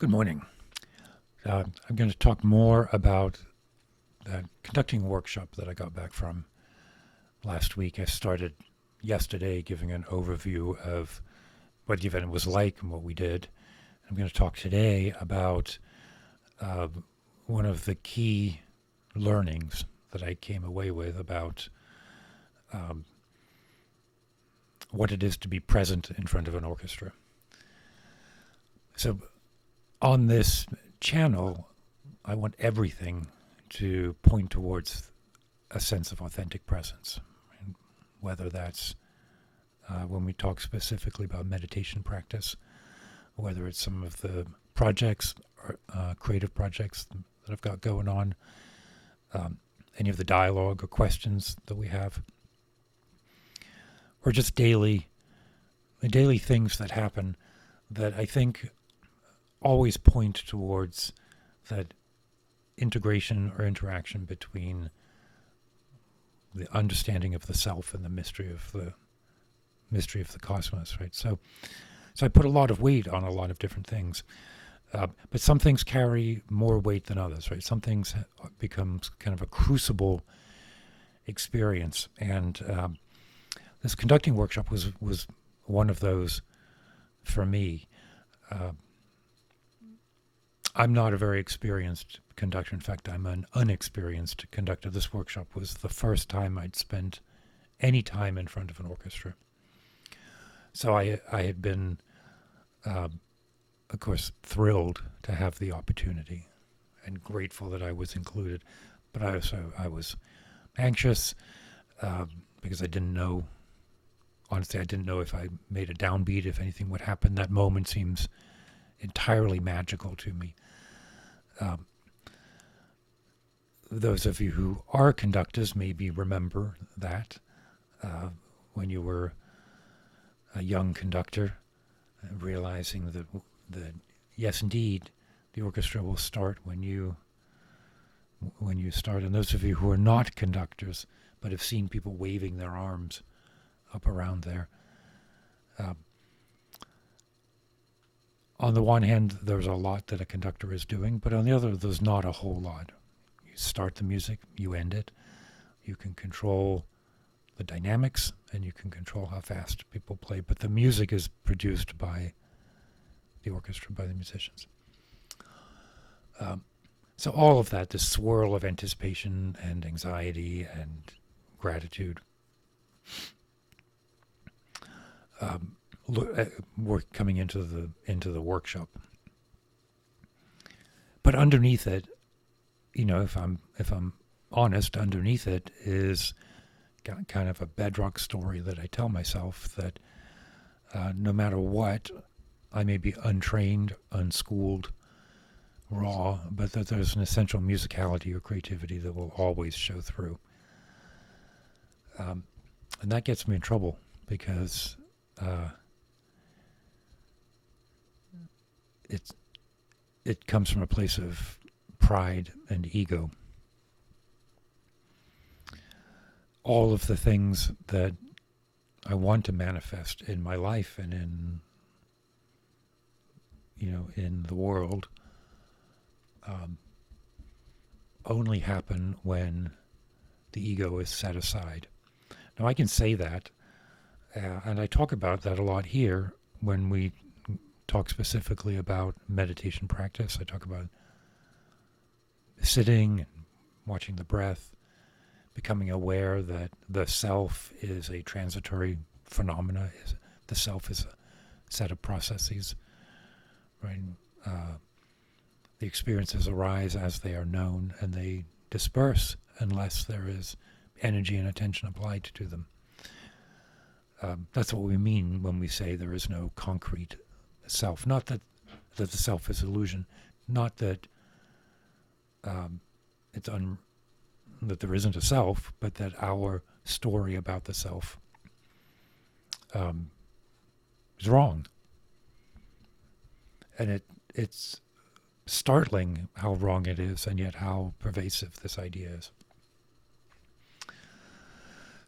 Good morning. I'm going to talk more about that conducting workshop that I got back from last week. I started yesterday giving an overview of what the event was like and what we did. I'm going to talk today about one of the key learnings that I came away with about what it is to be present in front of an orchestra. So on this channel, I want everything to point towards a sense of authentic presence, and whether that's when we talk specifically about meditation practice, whether it's some of the projects, or, creative projects that I've got going on, any of the dialogue or questions that we have, or just daily things that happen that I think always point towards that integration or interaction between the understanding of the self and the mystery of the cosmos, right? So I put a lot of weight on a lot of different things, but some things carry more weight than others, right? Some things becomes kind of a crucible experience, and this conducting workshop was one of those for me. I'm not a very experienced conductor. In fact, I'm an unexperienced conductor. This workshop was the first time I'd spent any time in front of an orchestra. So I had been, of course, thrilled to have the opportunity and grateful that I was included. But I was anxious because I didn't know, honestly, I didn't know if I made a downbeat, if anything would happen. That moment seems entirely magical to me. Those of you who are conductors maybe remember that when you were a young conductor, realizing that yes, indeed, the orchestra will start when you start. And those of you who are not conductors but have seen people waving their arms up around there, on the one hand, there's a lot that a conductor is doing, but on the other, there's not a whole lot. You start the music, you end it. You can control the dynamics, and you can control how fast people play, but the music is produced by the orchestra, by the musicians. So all of that, this swirl of anticipation and anxiety and gratitude, we're coming into the workshop. But underneath it, if I'm honest, underneath it is kind of a bedrock story that I tell myself that no matter what, I may be untrained, unschooled, raw, but that there's an essential musicality or creativity that will always show through. And that gets me in trouble because it comes from a place of pride and ego. All of the things that I want to manifest in my life and in the world only happen when the ego is set aside. Now I can say that, and I talk about that a lot here when we talk specifically about meditation practice. I talk about sitting and watching the breath, becoming aware that the self is a transitory phenomena. The self is a set of processes, right? The experiences arise as they are known, and they disperse unless there is energy and attention applied to them. That's what we mean when we say there is no concrete self. Not that the self is illusion, not that that there isn't a self, but that our story about the self is wrong. And it's startling how wrong it is, and yet how pervasive this idea is.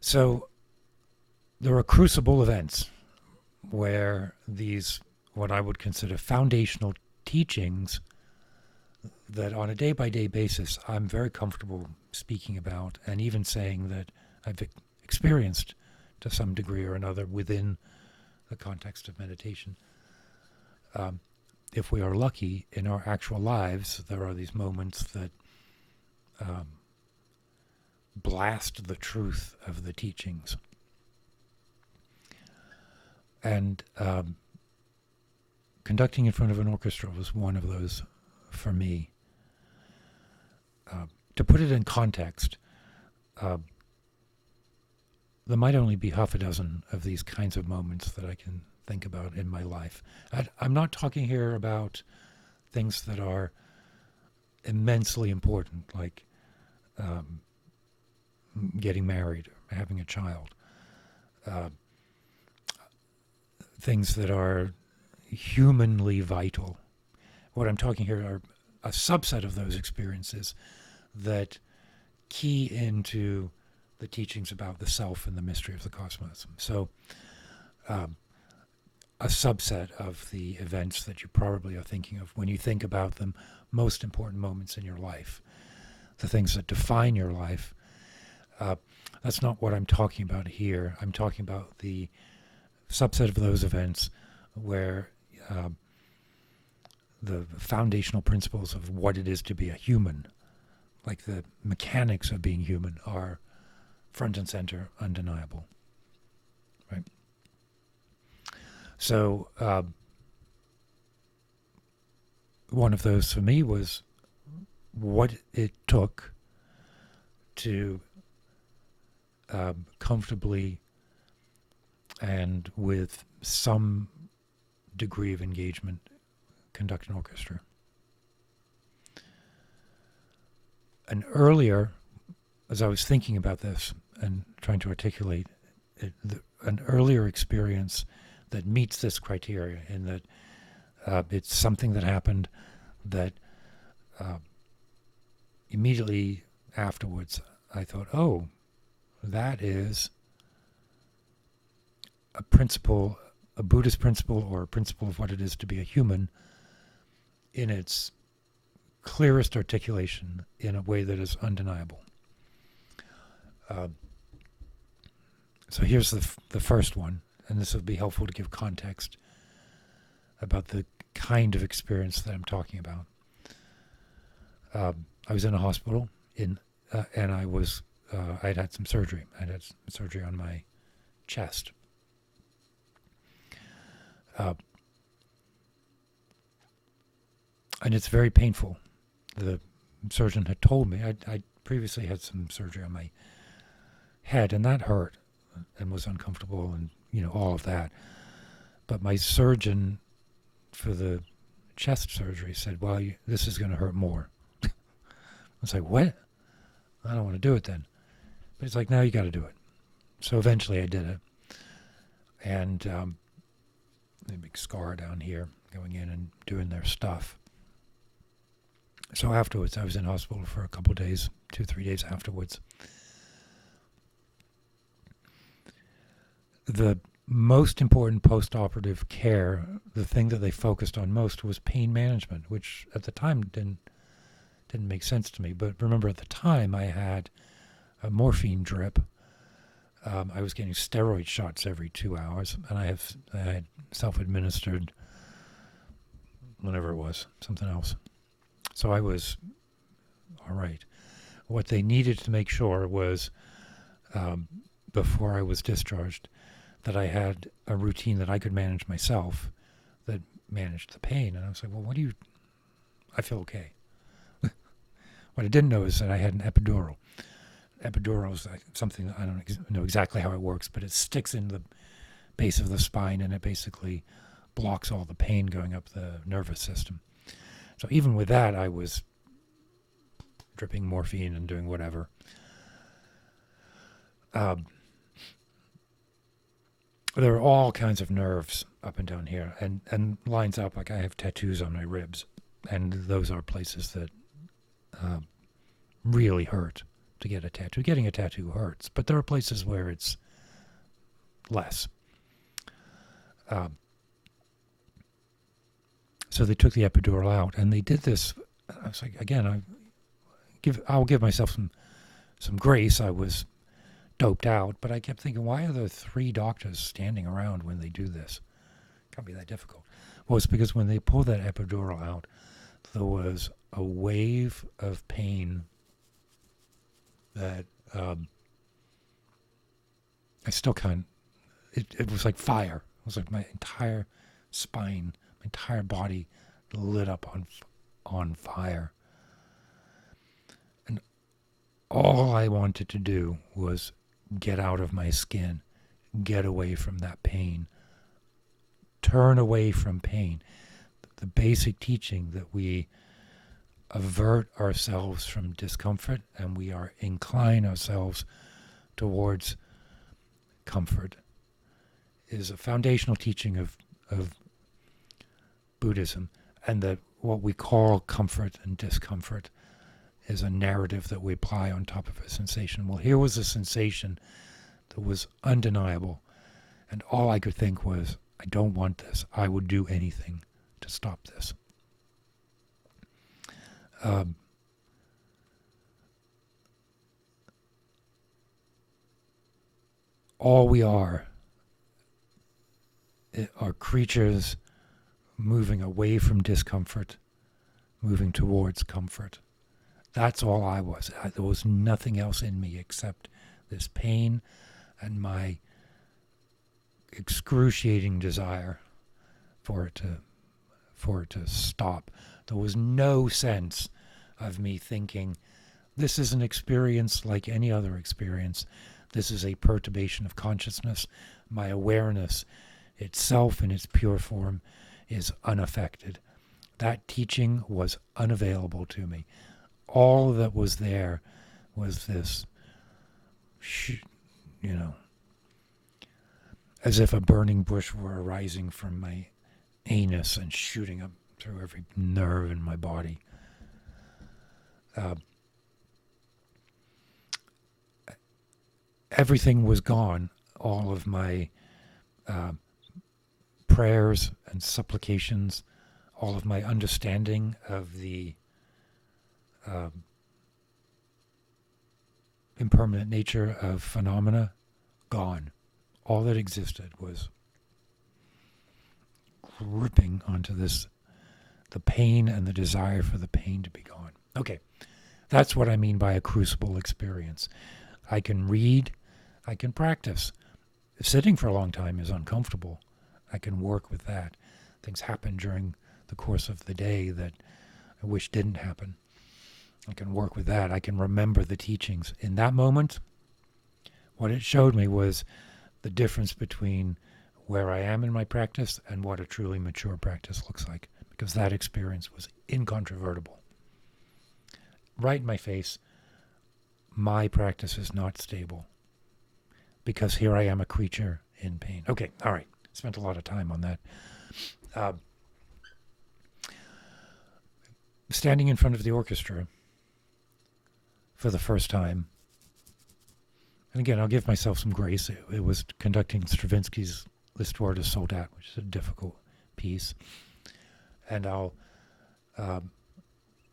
So there are crucible events where these, what I would consider foundational teachings that on a day-by-day basis I'm very comfortable speaking about, and even saying that I've experienced to some degree or another within the context of meditation. If we are lucky in our actual lives, there are these moments that blast the truth of the teachings. And conducting in front of an orchestra was one of those for me. To put it in context, there might only be half a dozen of these kinds of moments that I can think about in my life. I'm not talking here about things that are immensely important, like getting married or having a child. Things that are humanly vital. What I'm talking here are a subset of those experiences that key into the teachings about the self and the mystery of the cosmos. So a subset of the events that you probably are thinking of when you think about them, most important moments in your life, the things that define your life. That's not what I'm talking about here. I'm talking about the subset of those events where the foundational principles of what it is to be a human, like the mechanics of being human, are front and center, undeniable. Right? So one of those for me was what it took to comfortably and with some degree of engagement conduct an orchestra. And earlier, as I was thinking about this and trying to articulate it, an earlier experience that meets this criteria, in that it's something that happened that immediately afterwards I thought, oh, that is a principle, a Buddhist principle, or a principle of what it is to be a human in its clearest articulation in a way that is undeniable. So here's the first one, and this will be helpful to give context about the kind of experience that I'm talking about. I was in a hospital, and I was I'd had some surgery. I'd had some surgery on my chest. And it's very painful. The surgeon had told me, I previously had some surgery on my head, and that hurt and was uncomfortable, and all of that. But my surgeon for the chest surgery said, well, this is going to hurt more. I was like, what? I don't want to do it then. But it's like, now you got to do it. So eventually I did it. And a big scar down here, going in and doing their stuff. So afterwards, I was in hospital for a couple of days, 2-3 days afterwards. The most important post-operative care, the thing that they focused on most, was pain management, which at the time didn't make sense to me. But remember, at the time, I had a morphine drip. I was getting steroid shots every 2 hours, and I had self-administered, whatever it was, something else. So I was all right. What they needed to make sure was, before I was discharged, that I had a routine that I could manage myself that managed the pain. And I was like, well, I feel okay. What I didn't know is that I had an epidural. Epidural is something that I don't know exactly how it works, but it sticks in the base of the spine, and it basically blocks all the pain going up the nervous system. So even with that, I was dripping morphine and doing whatever. There are all kinds of nerves up and down here, and lines up. Like I have tattoos on my ribs, and those are places that really hurt to get a tattoo. Getting a tattoo hurts, but there are places where it's less. So they took the epidural out, and they did this. I was like, again, I'll give myself some grace. I was doped out, but I kept thinking, why are there 3 doctors standing around when they do this? Can't be that difficult. Well, it's because when they pulled that epidural out, there was a wave of pain that I still can't. It was like fire. It was like my entire spine, my entire body lit up on fire. And all I wanted to do was get out of my skin, get away from that pain, turn away from pain. The basic teaching that we avert ourselves from discomfort and we are incline ourselves towards comfort is a foundational teaching of Buddhism, and that what we call comfort and discomfort is a narrative that we apply on top of a sensation. Well, here was a sensation that was undeniable, and all I could think was, I don't want this. I would do anything to stop this. All we are creatures moving away from discomfort, moving towards comfort. That's all I was. There was nothing else in me except this pain and my excruciating desire for it to stop. There was no sense of me thinking, this is an experience like any other experience. This is a perturbation of consciousness. My awareness itself in its pure form is unaffected. That teaching was unavailable to me. All that was there was this, as if a burning bush were arising from my anus and shooting up through every nerve in my body. Everything was gone. All of my prayers and supplications, all of my understanding of the impermanent nature of phenomena, gone. All that existed was gripping onto the pain and the desire for the pain to be gone. Okay, that's what I mean by a crucible experience. I can read, I can practice. Sitting for a long time is uncomfortable. I can work with that. Things happen during the course of the day that I wish didn't happen. I can work with that. I can remember the teachings. In that moment, what it showed me was the difference between where I am in my practice and what a truly mature practice looks like, because that experience was incontrovertible. Right in my face, my practice is not stable, because here I am, a creature in pain. Okay, all right. Spent a lot of time on that. Standing in front of the orchestra for the first time, and again, I'll give myself some grace. It was conducting Stravinsky's L'Histoire de Soldat, which is a difficult piece. And I'll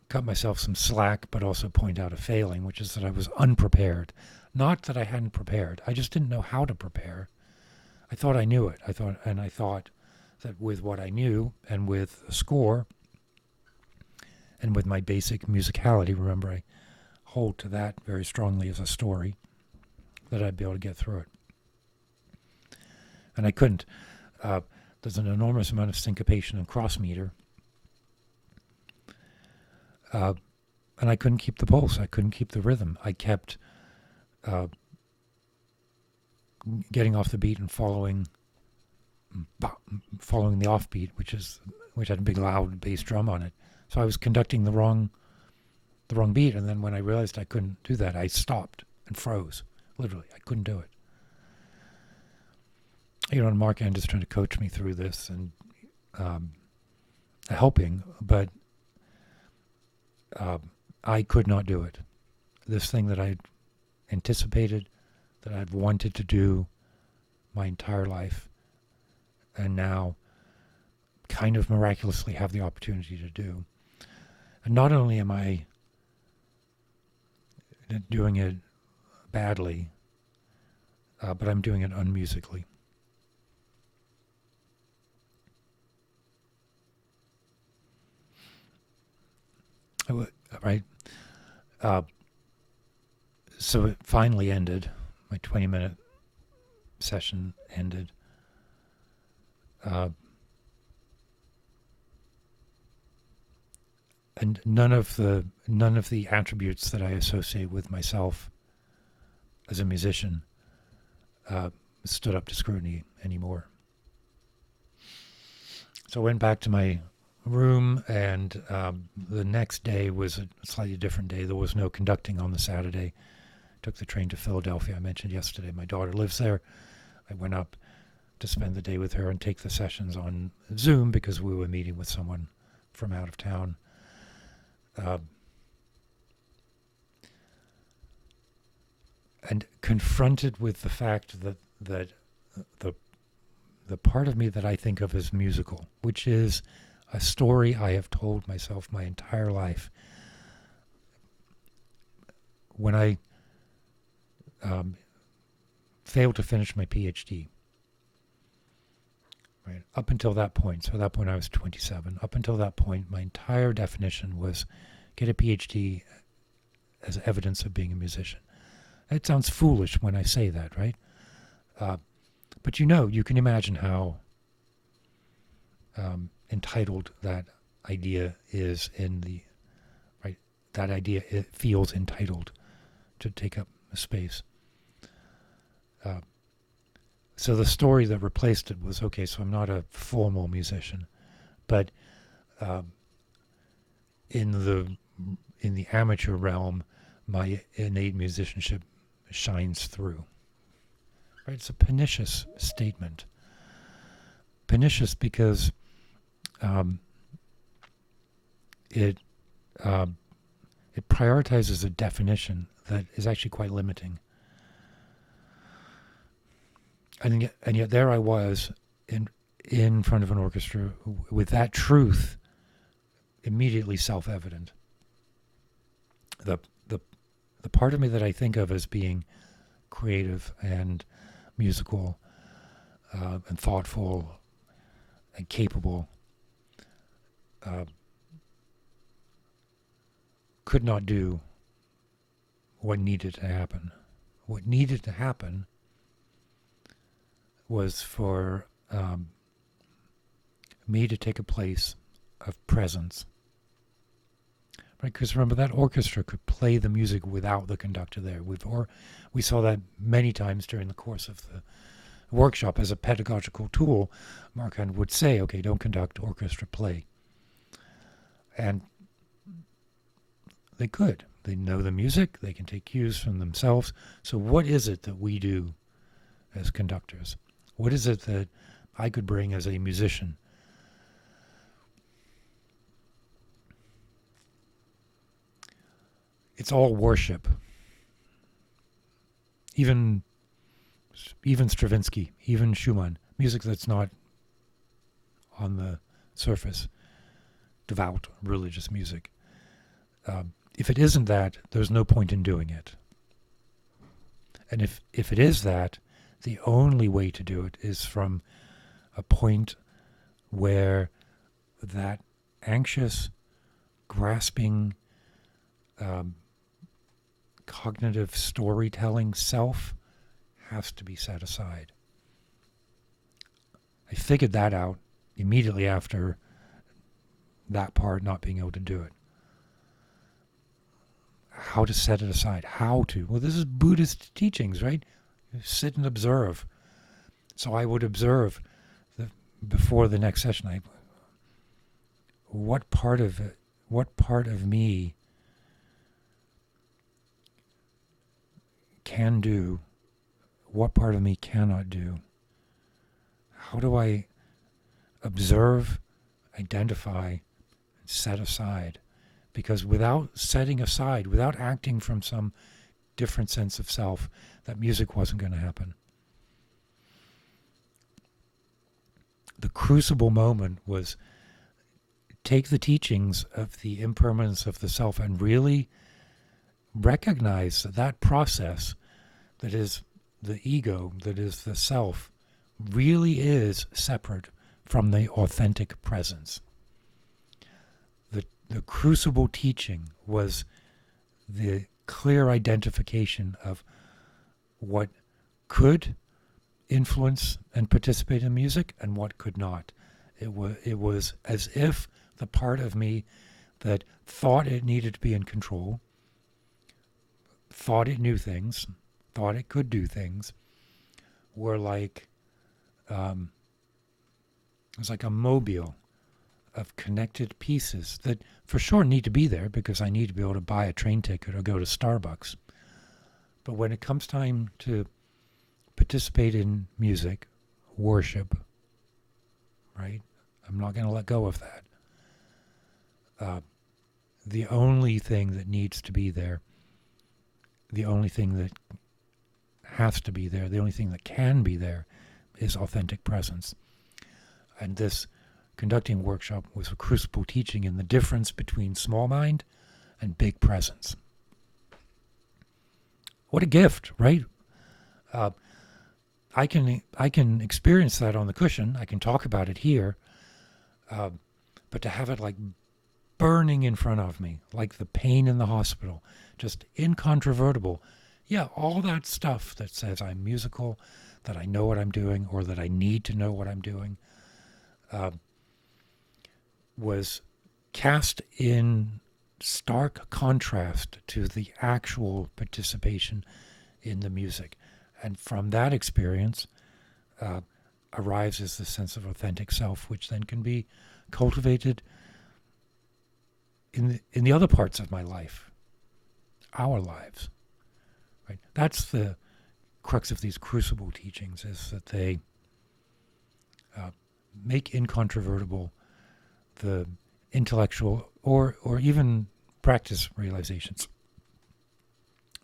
cut myself some slack, but also point out a failing, which is that I was unprepared. Not that I hadn't prepared. I just didn't know how to prepare. I thought I knew it. I thought that with what I knew and with a score and with my basic musicality, remember I hold to that very strongly as a story, that I'd be able to get through it. And I couldn't. There's an enormous amount of syncopation and cross meter. And I couldn't keep the pulse. I couldn't keep the rhythm. I kept getting off the beat and following the offbeat, which had a big loud bass drum on it. So I was conducting the wrong beat, and then when I realized I couldn't do that, I stopped and froze. Literally, I couldn't do it. And Mark End is trying to coach me through this and helping, but I could not do it. This thing that I'd anticipated, that I'd wanted to do my entire life, and now kind of miraculously have the opportunity to do. And not only am I doing it badly, but I'm doing it unmusically. Right? So it finally ended. My 20-minute session ended. And none of the attributes that I associate with myself as a musician stood up to scrutiny anymore. So I went back to my room, and the next day was a slightly different day. There was no conducting on the Saturday. Took the train to Philadelphia. I mentioned yesterday my daughter lives there. I went up to spend the day with her and take the sessions on Zoom because we were meeting with someone from out of town. And confronted with the fact that the part of me that I think of as musical, which is a story I have told myself my entire life. When I failed to finish my PhD, right, up until that point, so at that point I was 27, up until that point my entire definition was get a PhD as evidence of being a musician. It sounds foolish when I say that, right? But you can imagine how entitled that idea is right? That idea, it feels entitled to take up space. So the story that replaced it was, okay, so I'm not a formal musician, but in the amateur realm, my innate musicianship shines through. Right? It's a pernicious statement. Pernicious because it prioritizes a definition that is actually quite limiting. And yet there I was in front of an orchestra with that truth immediately self-evident. The part of me that I think of as being creative and musical and thoughtful and capable could not do what needed to happen. What needed to happen was for me to take a place of presence. Right? Because remember, that orchestra could play the music without the conductor there. We saw that many times during the course of the workshop as a pedagogical tool. Marquand would say, okay, don't conduct, orchestra play. And they could. They know the music. They can take cues from themselves. So what is it that we do as conductors? What is it that I could bring as a musician? It's all worship. Even Stravinsky, even Schumann, music that's not on the surface devout religious music. If it isn't that, there's no point in doing it. And if it is that, the only way to do it is from a point where that anxious, grasping, cognitive storytelling self has to be set aside. I figured that out immediately after that part not being able to do it. How to set it aside. How to. Well, this is Buddhist teachings, right? Sit and observe. So I would observe before the next session. What part of me can do, what part of me cannot do? How do I observe, identify, set aside? Because without setting aside, without acting from some different sense of self, that music wasn't going to happen. the crucible moment was take the teachings of the impermanence of the self and really recognize that that process that is the ego, that is the self, really is separate from the authentic presence. The crucible teaching was the clear identification of what could influence and participate in music and what could not. It was as if the part of me that thought it needed to be in control, thought it knew things, thought it could do things, were like, it was like a mobile of connected pieces that for sure need to be there because I need to be able to buy a train ticket or go to Starbucks. But when it comes time to participate in music, worship, right? I'm not going to let go of that. The only thing that needs to be there, the only thing that has to be there, the only thing that can be there is authentic presence. And this conducting workshop was a crucible teaching in the difference between small mind and big presence. What a gift, right? I can experience that on the cushion. I can talk about it here, but to have it like burning in front of me, like the pain in the hospital, just incontrovertible. Yeah, all that stuff that says I'm musical, that I know what I'm doing, or that I need to know what I'm doing, was cast in stark contrast to the actual participation in the music. And from that experience arises the sense of authentic self, which then can be cultivated in the other parts of my life, our lives. Right? That's the crux of these crucible teachings, is that they make incontrovertible the intellectual or even practice realizations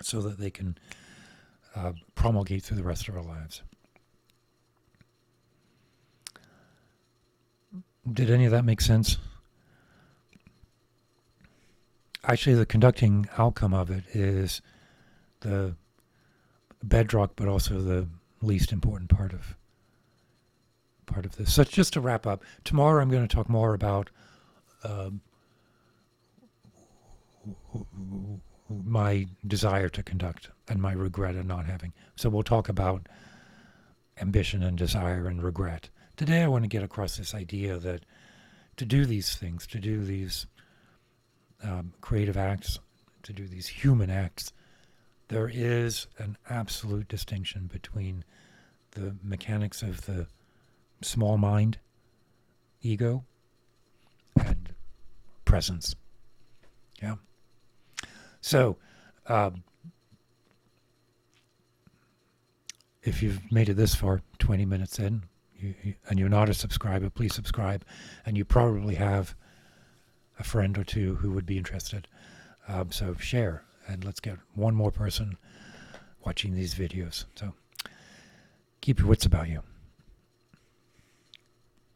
so that they can promulgate through the rest of our lives. Did any of that make sense? Actually, the conducting outcome of it is the bedrock, but also the least important part of this. So just to wrap up, tomorrow I'm going to talk more about my desire to conduct and my regret of not having. So we'll talk about ambition and desire and regret. Today I want to get across this idea that to do these things, to do these creative acts, to do these human acts, there is an absolute distinction between the mechanics of the small mind, ego, and presence. Yeah. So, if you've made it this far, 20 minutes in, and you're not a subscriber, please subscribe. And you probably have a friend or two who would be interested. So share, and let's get one more person watching these videos. So keep your wits about you.